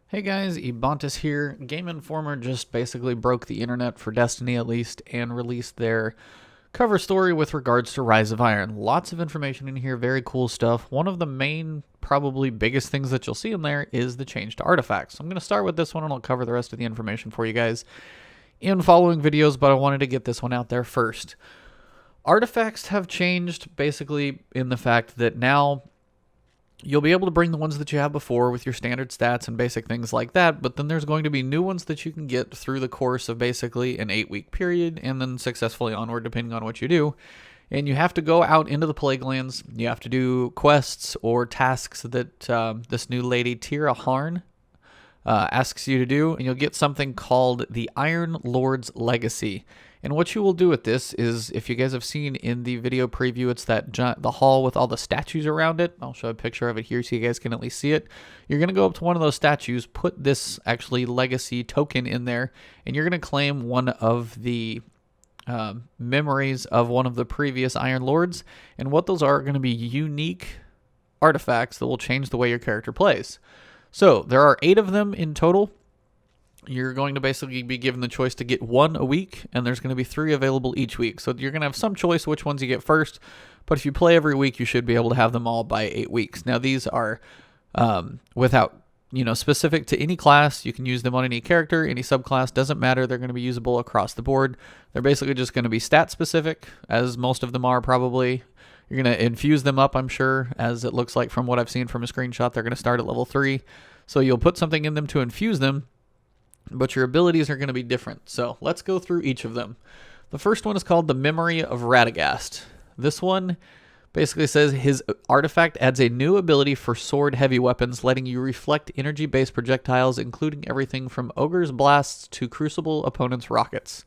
Hey guys, Ebontis here. Game Informer just basically broke the internet for Destiny at least and released their cover story with regards to Rise of Iron. Lots of information in here, very cool stuff. One of the main, probably biggest things that you'll see in there is the change to artifacts. I'm going to start with this one and I'll cover the rest of the information for you guys in following videos, but I wanted to get this one out there first. Artifacts have changed basically in the fact that now you'll be able to bring the ones that you have before with your standard stats and basic things like that, but then there's going to be new ones that you can get through the course of basically an 8-week period and then successfully onward depending on what you do. And you have to go out into the Plaguelands. You have to do quests or tasks that this new lady, Tyra Karn, asks you to do, and you'll get something called the Iron Lord's Legacy. And what you will do with this is, if you guys have seen in the video preview, it's that the hall with all the statues around it. I'll show a picture of it here so you guys can at least see it. You're going to go up to one of those statues, put this actually legacy token in there, and you're going to claim one of the memories of one of the previous Iron Lords. And what those are going to be unique artifacts that will change the way your character plays. So there are 8 of them in total. You're going to basically be given the choice to get 1 a week, and there's going to be 3 available each week. So you're going to have some choice which ones you get first, but if you play every week, you should be able to have them all by 8 weeks. Now, these are without, specific to any class. You can use them on any character, any subclass, doesn't matter. They're going to be usable across the board. They're basically just going to be stat specific, as most of them are probably. You're going to infuse them up, I'm sure, as it looks like from what I've seen from a screenshot. They're going to start at level 3. So you'll put something in them to infuse them, but your abilities are going to be different. So let's go through each of them. The first one is called the Memory of Radegast. This one basically says his artifact adds a new ability for sword heavy weapons, letting you reflect energy-based projectiles, including everything from ogre's blasts to crucible opponents' rockets.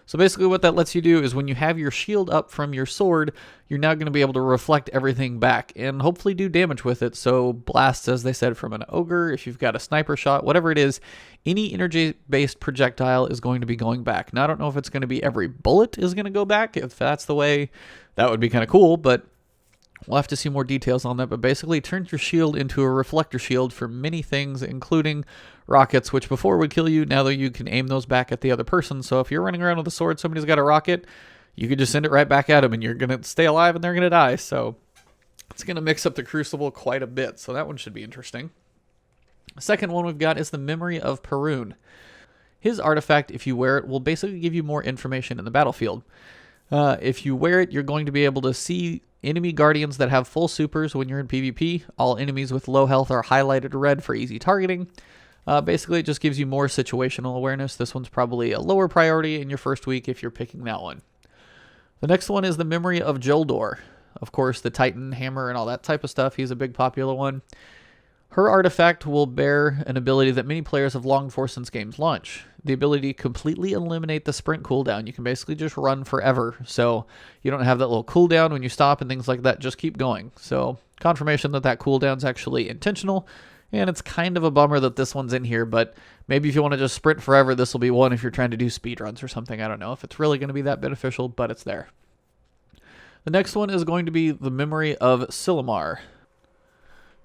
So basically what that lets you do is when you have your shield up from your sword, you're now going to be able to reflect everything back and hopefully do damage with it. So blasts, as they said, from an ogre, if you've got a sniper shot, whatever it is, any energy-based projectile is going to be going back. Now, I don't know if it's going to be every bullet is going to go back. If that's the way, that would be kind of cool, but we'll have to see more details on that. But basically, it turns your shield into a reflector shield for many things, including rockets, which before would kill you. Now, though, you can aim those back at the other person. So if you're running around with a sword, somebody's got a rocket, you could just send it right back at them, and you're going to stay alive, and they're going to die. So it's going to mix up the Crucible quite a bit. So that one should be interesting. The second one we've got is the Memory of Perun. His artifact, if you wear it, will basically give you more information in the battlefield. If you wear it, you're going to be able to see enemy guardians that have full supers when you're in PvP. All enemies with low health are highlighted red for easy targeting. Basically, it just gives you more situational awareness. This one's probably a lower priority in your first week if you're picking that one. The next one is the Memory of Jolder. Of course, the Titan hammer and all that type of stuff. He's a big popular one. Her artifact will bear an ability that many players have longed for since game's launch. The ability to completely eliminate the sprint cooldown. You can basically just run forever. So you don't have that little cooldown when you stop and things like that. Just keep going. So confirmation that that cooldown's actually intentional. And it's kind of a bummer that this one's in here, but maybe if you want to just sprint forever, this will be one if you're trying to do speedruns or something. I don't know if it's really going to be that beneficial, but it's there. The next one is going to be the Memory of Silimar.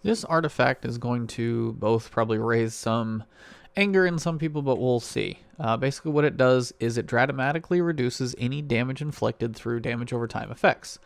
This artifact is going to both probably raise some anger in some people, but we'll see. Basically what it does is it dramatically reduces any damage inflicted through damage over time effects.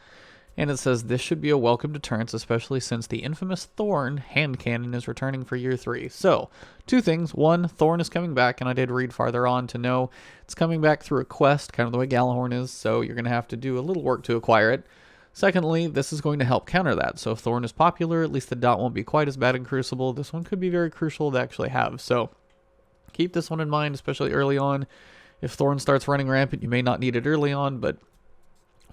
And it says this should be a welcome deterrence, especially since the infamous Thorn hand cannon is returning for year 3. So, 2 things. 1, Thorn is coming back, and I did read farther on to know it's coming back through a quest, kind of the way Gheleon is, so you're going to have to do a little work to acquire it. Secondly, this is going to help counter that. So if Thorn is popular, at least the dot won't be quite as bad in Crucible. This one could be very crucial to actually have. So keep this one in mind, especially early on. If Thorn starts running rampant, you may not need it early on, but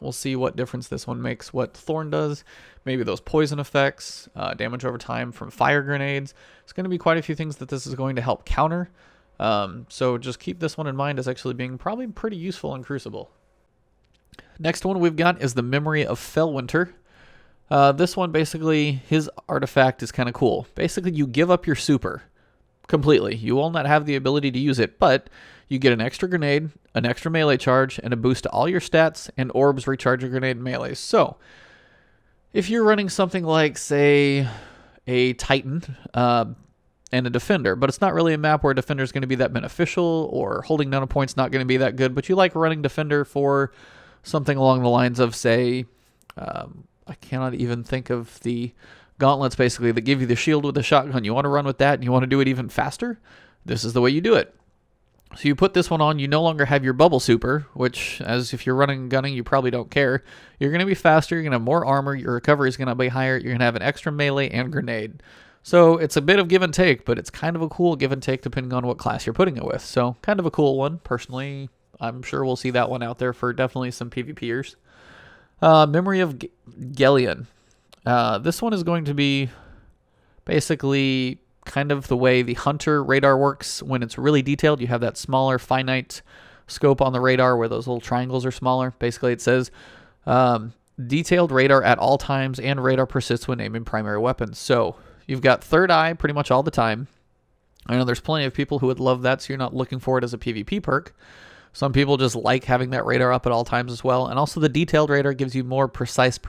we'll see what difference this one makes, what Thorn does. Maybe those poison effects, damage over time from fire grenades. It's going to be quite a few things that this is going to help counter. So just keep this one in mind as actually being probably pretty useful in Crucible. Next one we've got is the Memory of Felwinter. This one, basically, his artifact is kind of cool. Basically, you give up your super completely. You will not have the ability to use it, but you get an extra grenade, an extra melee charge, and a boost to all your stats, and orbs recharge your grenade melees. So, if you're running something like, say, a Titan, and a defender, but it's not really a map where a defender is going to be that beneficial, or holding down a point's not going to be that good, but you like running defender for something along the lines of, say, I cannot even think of the gauntlets basically that give you the shield with the shotgun. You want to run with that and you want to do it even faster? This is the way you do it. So you put this one on, you no longer have your bubble super, which, as if you're running and gunning, you probably don't care. You're going to be faster, you're going to have more armor, your recovery is going to be higher, you're going to have an extra melee and grenade. So it's a bit of give and take, but it's kind of a cool give and take depending on what class you're putting it with. So kind of a cool one. Personally, I'm sure we'll see that one out there for definitely some PvPers. Memory of Gheleon. This one is going to be basically kind of the way the Hunter radar works when it's really detailed. You have that smaller finite scope on the radar where those little triangles are smaller. Basically it says detailed radar at all times and radar persists when aiming primary weapons. So you've got third eye pretty much all the time. I know there's plenty of people who would love that, so you're not looking for it as a PvP perk. Some people just like having that radar up at all times as well. And also the detailed radar gives you more precise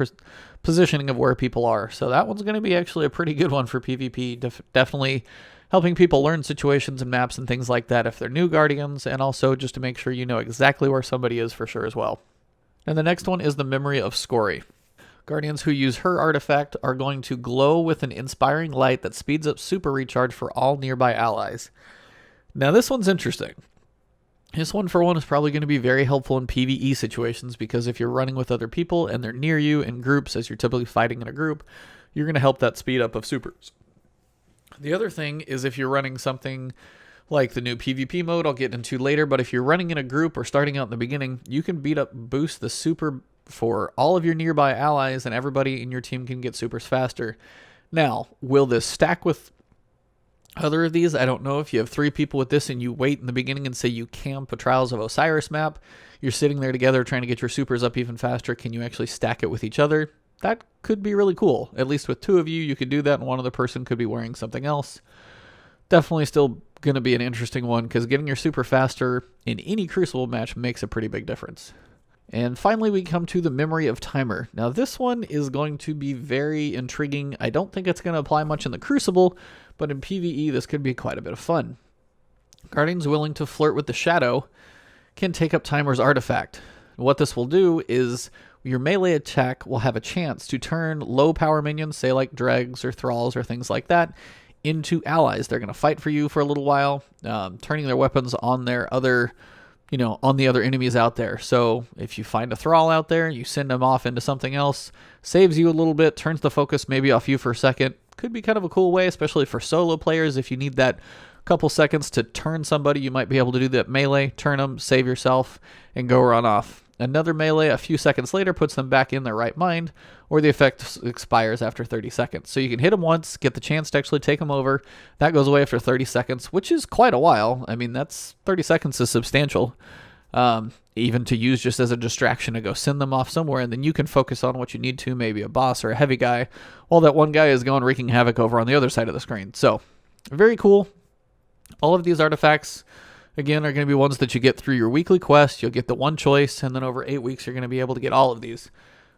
positioning of where people are. So that one's going to be actually a pretty good one for PvP. Definitely helping people learn situations and maps and things like that if they're new Guardians. And also just to make sure you know exactly where somebody is for sure as well. And the next one is the Memory of Scory. Guardians who use her artifact are going to glow with an inspiring light that speeds up super recharge for all nearby allies. Now this one's interesting. This one, for one, is probably going to be very helpful in PvE situations, because if you're running with other people and they're near you in groups, as you're typically fighting in a group, you're going to help that speed up of supers. The other thing is if you're running something like the new PvP mode I'll get into later, but if you're running in a group or starting out in the beginning, you can boost the super for all of your nearby allies, and everybody in your team can get supers faster. Now, will this stack with other of these? I don't know. If you have 3 people with this and you wait in the beginning and say you camp a Trials of Osiris map, you're sitting there together trying to get your supers up even faster, can you actually stack it with each other? That could be really cool. At least with 2 of you, you could do that, and one other person could be wearing something else. Definitely still going to be an interesting one, because getting your super faster in any Crucible match makes a pretty big difference. And finally, we come to the Memory of Timur. Now, this one is going to be very intriguing. I don't think it's going to apply much in the Crucible, but in PvE, this could be quite a bit of fun. Guardians willing to flirt with the Shadow can take up Timur's artifact. What this will do is your melee attack will have a chance to turn low power minions, say like dregs or thralls or things like that, into allies. They're going to fight for you for a little while, turning their weapons on their other, on the other enemies out there. So if you find a thrall out there, you send them off into something else, saves you a little bit, turns the focus maybe off you for a second. Could be kind of a cool way, especially for solo players. If you need that couple seconds to turn somebody, you might be able to do that melee, turn them, save yourself, and go run off. Another melee a few seconds later puts them back in their right mind, or the effect expires after 30 seconds. So you can hit them once, get the chance to actually take them over. That goes away after 30 seconds, which is quite a while. I mean, that's 30 seconds is substantial. Even to use just as a distraction to go send them off somewhere, and then you can focus on what you need to, maybe a boss or a heavy guy, while that one guy is going wreaking havoc over on the other side of the screen. So, very cool. All of these artifacts, again, are going to be ones that you get through your weekly quest. You'll get the one choice, and then over 8 weeks, you're going to be able to get all of these.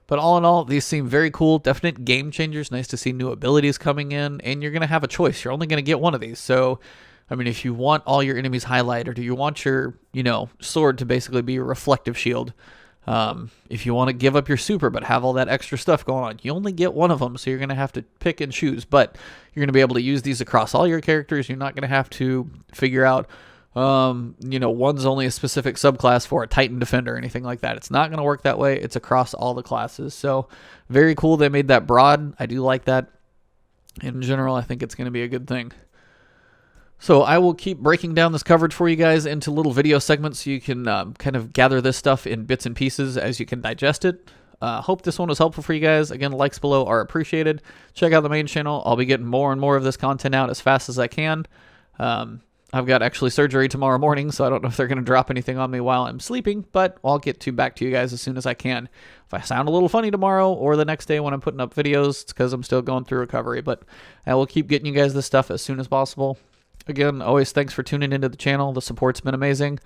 But all in all, these seem very cool, definite game changers. Nice to see new abilities coming in, and you're going to have a choice. You're only going to get one of these. So, I mean, if you want all your enemies highlighted, or do you want your, sword to basically be a reflective shield, if you want to give up your super but have all that extra stuff going on, you only get one of them, so you're going to have to pick and choose. But you're going to be able to use these across all your characters. You're not going to have to figure out, one's only a specific subclass for a Titan Defender or anything like that. It's not going to work that way. It's across all the classes. So very cool. They made that broad. I do like that. In general, I think it's going to be a good thing. So I will keep breaking down this coverage for you guys into little video segments so you can kind of gather this stuff in bits and pieces as you can digest it. Hope this one was helpful for you guys. Again, likes below are appreciated. Check out the main channel. I'll be getting more and more of this content out as fast as I can. I've got actually surgery tomorrow morning, so I don't know if they're going to drop anything on me while I'm sleeping, but I'll get back to you guys as soon as I can. If I sound a little funny tomorrow or the next day when I'm putting up videos, it's because I'm still going through recovery, but I will keep getting you guys this stuff as soon as possible. Again, always thanks for tuning into the channel. The support's been amazing.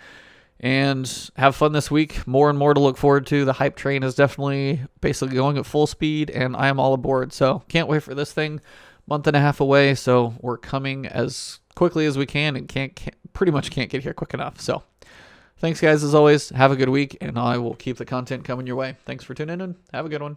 And have fun this week. More and more to look forward to. The hype train is definitely basically going at full speed, and I am all aboard. So can't wait for this thing. month and a half away, so we're coming as quickly as we can and pretty much can't get here quick enough. So thanks, guys, as always. Have a good week, and I will keep the content coming your way. Thanks for tuning in. Have a good one.